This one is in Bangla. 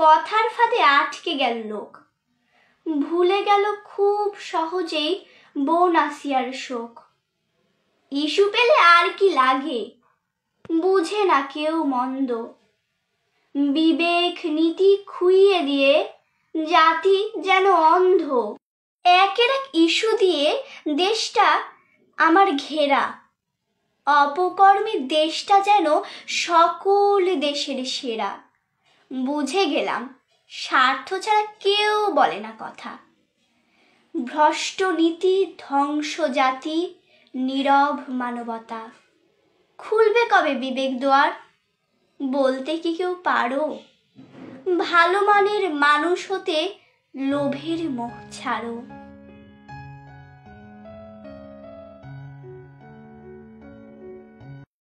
কথার ফাঁদে আটকে গেল লোক, ভুলে গেল খুব সহজেই বোন আসিয়ার শোক। ইস্যু পেলে আর কি লাগে, বুঝে না কেউ মন্দ, বিবেক নীতি খুইয়ে দিয়ে জাতি যেন অন্ধ। একের এক ইস্যু দিয়ে দেশটা আমার ঘেরা, অপকর্মে দেশটা যেন সকল দেশের সেরা। বুঝে গেলাম স্বার্থ ছাড়া কেউ বলে না কথা, ভ্রষ্ট নীতি ধ্বংস জাতি, নীরব মানবতা। খুলবে কবে বিবেক দুয়ার, বলতে কি কেউ পারো? ভালো মানের মানুষ হতে লোভের মোহ ছাড়ো।